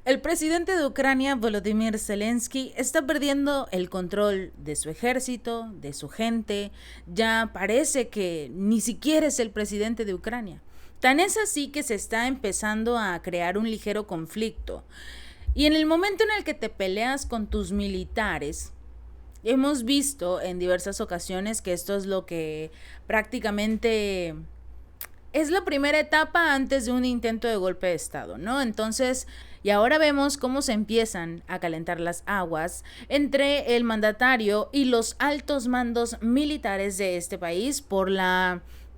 El presidente de Ucrania, Volodymyr Zelensky, está perdiendo el control de su ejército, de su gente. Ya parece que ni siquiera es el presidente de Ucrania. Tan es así que se está empezando a crear un ligero conflicto. Y en el momento en el que te peleas con tus militares, hemos visto en diversas ocasiones que esto es lo que prácticamente es la primera etapa antes de un intento de golpe de Estado, ¿no? Entonces, y ahora vemos cómo se empiezan a calentar las aguas entre el mandatario y los altos mandos militares de este país por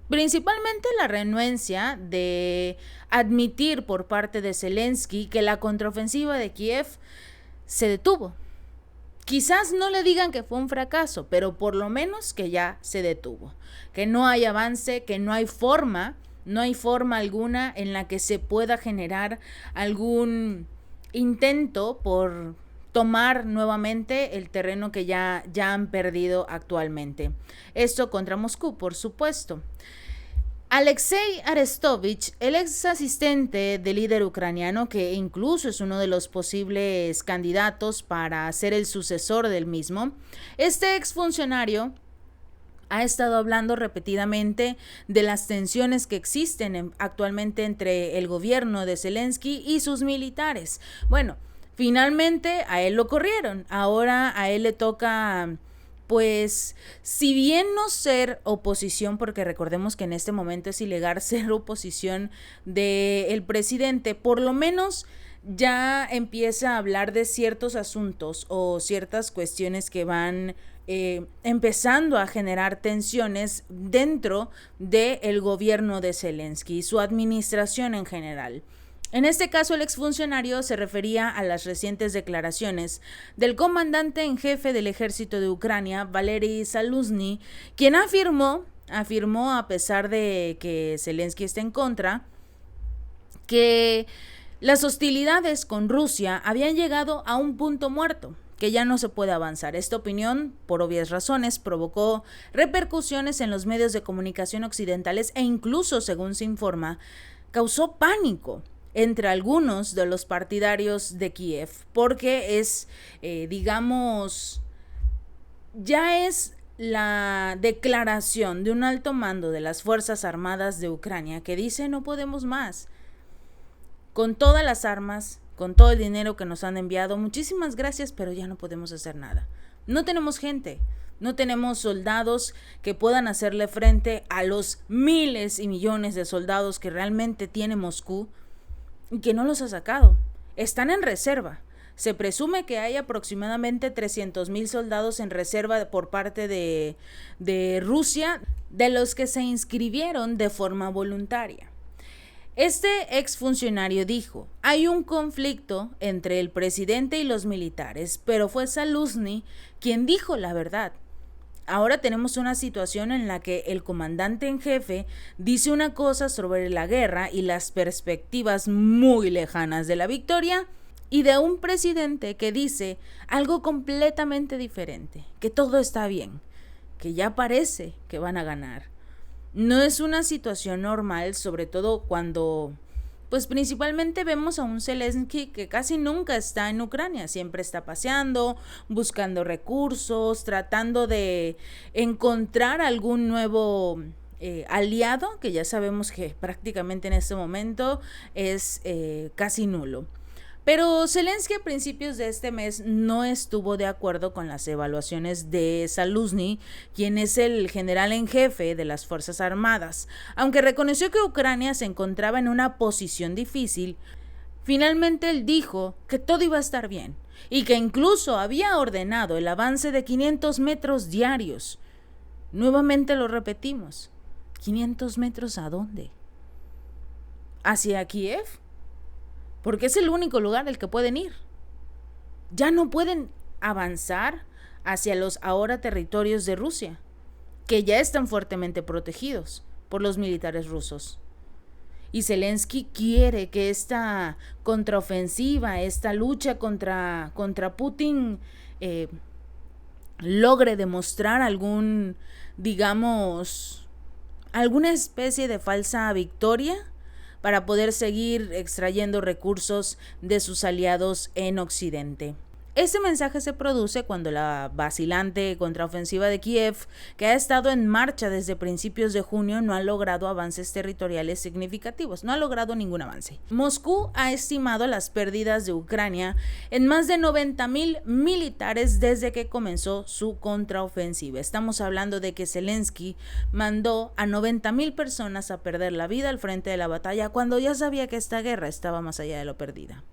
principalmente la renuencia de admitir por parte de Zelensky que la contraofensiva de Kiev se detuvo. Quizás no le digan que fue un fracaso, pero por lo menos que ya se detuvo, que no hay avance, que no hay forma alguna en la que se pueda generar algún intento por tomar nuevamente el terreno que ya han perdido actualmente. Esto contra Moscú, por supuesto. Alexei Arestovich, el ex asistente del líder ucraniano, que incluso es uno de los posibles candidatos para ser el sucesor del mismo, este exfuncionario ha estado hablando repetidamente de las tensiones que existen actualmente entre el gobierno de Zelensky y sus militares. Bueno, finalmente a él lo corrieron, ahora a él le toca, pues, si bien no ser oposición, porque recordemos que en este momento es ilegal ser oposición del presidente, por lo menos ya empieza a hablar de ciertos asuntos o ciertas cuestiones que van empezando a generar tensiones dentro del gobierno de Zelensky y su administración en general. En este caso, el exfuncionario se refería a las recientes declaraciones del comandante en jefe del ejército de Ucrania, Valery Zaluzny, quien afirmó, a pesar de que Zelensky esté en contra, que las hostilidades con Rusia habían llegado a un punto muerto, que ya no se puede avanzar. Esta opinión, por obvias razones, provocó repercusiones en los medios de comunicación occidentales e incluso, según se informa, causó pánico entre algunos de los partidarios de Kiev, porque es, ya es la declaración de un alto mando de las Fuerzas Armadas de Ucrania que dice no podemos más. Con todas las armas, con todo el dinero que nos han enviado, muchísimas gracias, pero ya no podemos hacer nada. No tenemos gente, no tenemos soldados que puedan hacerle frente a los miles y millones de soldados que realmente tiene Moscú y que no los ha sacado. Están en reserva. Se presume que hay aproximadamente 300,000 soldados en reserva por parte de Rusia, de los que se inscribieron de forma voluntaria. Este exfuncionario dijo, hay un conflicto entre el presidente y los militares, pero fue Zaluzny quien dijo la verdad. Ahora tenemos una situación en la que el comandante en jefe dice una cosa sobre la guerra y las perspectivas muy lejanas de la victoria, y de un presidente que dice algo completamente diferente, que todo está bien, que ya parece que van a ganar. No es una situación normal, sobre todo cuando, pues principalmente vemos a un Zelensky que casi nunca está en Ucrania, siempre está paseando, buscando recursos, tratando de encontrar algún nuevo aliado, que ya sabemos que prácticamente en este momento es casi nulo. Pero Zelensky a principios de este mes no estuvo de acuerdo con las evaluaciones de Zaluzny, quien es el general en jefe de las Fuerzas Armadas. Aunque reconoció que Ucrania se encontraba en una posición difícil, finalmente él dijo que todo iba a estar bien y que incluso había ordenado el avance de 500 metros diarios. Nuevamente lo repetimos. ¿500 metros a dónde? ¿Hacia Kiev? Porque es el único lugar al que pueden ir. Ya no pueden avanzar hacia los ahora territorios de Rusia, que ya están fuertemente protegidos por los militares rusos. Y Zelensky quiere que esta contraofensiva, esta lucha contra Putin logre demostrar alguna especie de falsa victoria para poder seguir extrayendo recursos de sus aliados en Occidente. Ese mensaje se produce cuando la vacilante contraofensiva de Kiev, que ha estado en marcha desde principios de junio, no ha logrado avances territoriales significativos, no ha logrado ningún avance. Moscú ha estimado las pérdidas de Ucrania en más de 90,000 militares desde que comenzó su contraofensiva. Estamos hablando de que Zelensky mandó a 90,000 personas a perder la vida al frente de la batalla cuando ya sabía que esta guerra estaba más allá de lo perdida.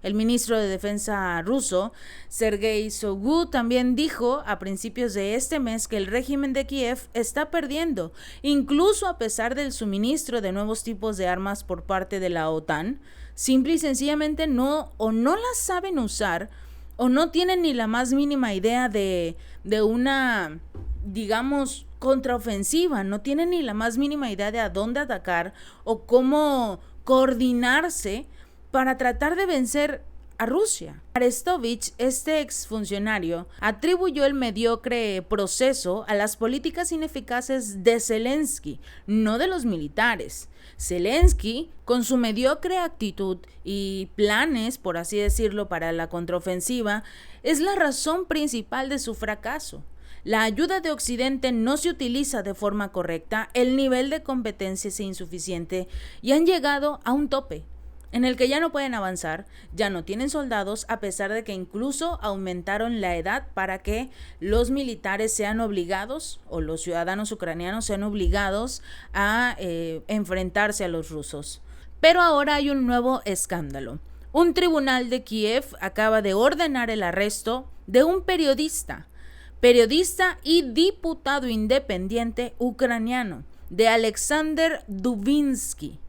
El ministro de Defensa ruso, Sergei Shoigu, también dijo a principios de este mes que el régimen de Kiev está perdiendo, incluso a pesar del suministro de nuevos tipos de armas por parte de la OTAN. Simple y sencillamente no las saben usar o no tienen ni la más mínima idea de una, digamos, contraofensiva, no tienen ni la más mínima idea de a dónde atacar o cómo coordinarse para tratar de vencer a Rusia. Arestovich, este exfuncionario, atribuyó el mediocre proceso a las políticas ineficaces de Zelensky, no de los militares. Zelensky, con su mediocre actitud y planes, por así decirlo, para la contraofensiva, es la razón principal de su fracaso. La ayuda de Occidente no se utiliza de forma correcta, el nivel de competencia es insuficiente y han llegado a un tope en el que ya no pueden avanzar, ya no tienen soldados, a pesar de que incluso aumentaron la edad para que los militares sean obligados, o los ciudadanos ucranianos sean obligados a enfrentarse a los rusos. Pero ahora hay un nuevo escándalo. Un tribunal de Kiev acaba de ordenar el arresto de un periodista y diputado independiente ucraniano, de Alexander Dubinsky.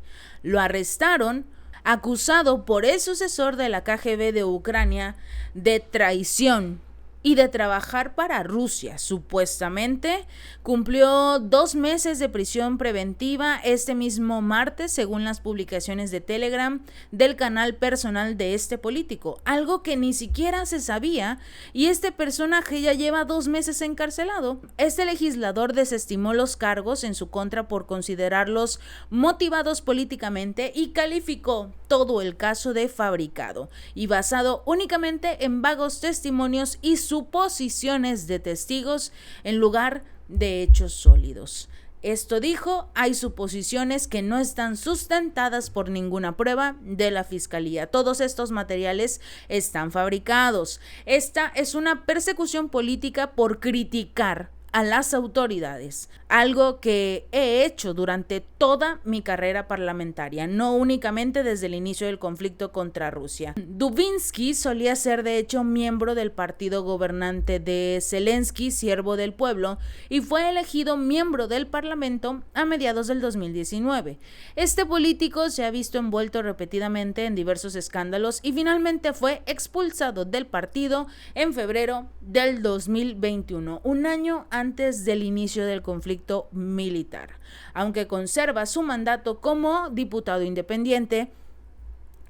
Lo arrestaron acusado por el sucesor de la KGB de Ucrania de traición y de trabajar para Rusia. Supuestamente cumplió 2 meses de prisión preventiva este mismo martes, según las publicaciones de Telegram del canal personal de este político, algo que ni siquiera se sabía, y este personaje ya lleva 2 meses encarcelado. Este legislador desestimó los cargos en su contra por considerarlos motivados políticamente y calificó todo el caso de fabricado y basado únicamente en vagos testimonios y suposiciones de testigos en lugar de hechos sólidos. Esto dijo, hay suposiciones que no están sustentadas por ninguna prueba de la fiscalía. Todos estos materiales están fabricados. Esta es una persecución política por criticar a las autoridades, algo que he hecho durante toda mi carrera parlamentaria, no únicamente desde el inicio del conflicto contra Rusia. Dubinsky solía ser de hecho miembro del partido gobernante de Zelensky, Siervo del Pueblo, y fue elegido miembro del Parlamento a mediados del 2019. Este político se ha visto envuelto repetidamente en diversos escándalos y finalmente fue expulsado del partido en febrero del 2021, un año antes del inicio del conflicto militar. Aunque conserva su mandato como diputado independiente,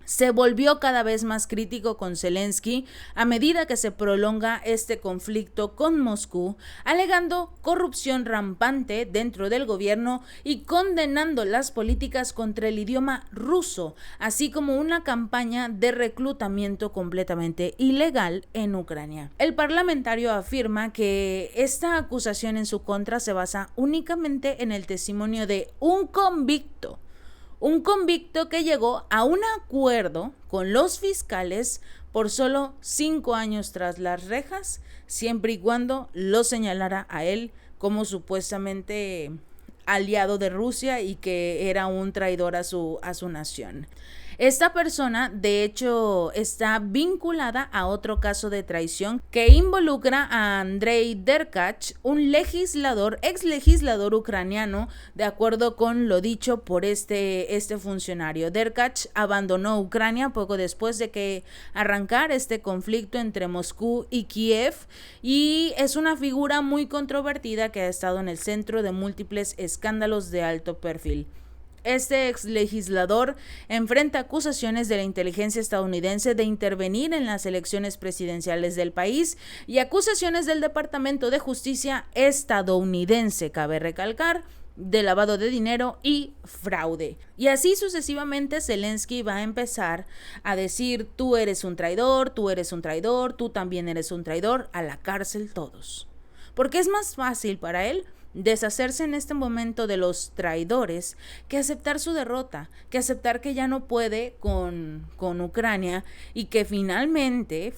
se volvió cada vez más crítico con Zelensky a medida que se prolonga este conflicto con Moscú, alegando corrupción rampante dentro del gobierno y condenando las políticas contra el idioma ruso, así como una campaña de reclutamiento completamente ilegal en Ucrania. El parlamentario afirma que esta acusación en su contra se basa únicamente en el testimonio de un convicto que llegó a un acuerdo con los fiscales por solo 5 años tras las rejas, siempre y cuando lo señalara a él como supuestamente aliado de Rusia y que era un traidor a su nación. Esta persona, de hecho, está vinculada a otro caso de traición que involucra a Andrei Derkach, un ex legislador ucraniano, de acuerdo con lo dicho por este funcionario. Derkach abandonó Ucrania poco después de que arrancara este conflicto entre Moscú y Kiev y es una figura muy controvertida que ha estado en el centro de múltiples escándalos de alto perfil. Este ex legislador enfrenta acusaciones de la inteligencia estadounidense de intervenir en las elecciones presidenciales del país y acusaciones del Departamento de Justicia estadounidense, cabe recalcar, de lavado de dinero y fraude. Y así sucesivamente Zelensky va a empezar a decir: tú eres un traidor, tú eres un traidor, tú también eres un traidor, a la cárcel todos. Porque es más fácil para él deshacerse en este momento de los traidores que aceptar su derrota, que aceptar que ya no puede con Ucrania y que finalmente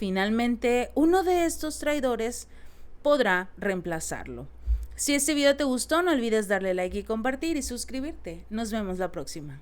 uno de estos traidores podrá reemplazarlo. Si este video te gustó, no olvides darle like y compartir y suscribirte. Nos vemos la próxima.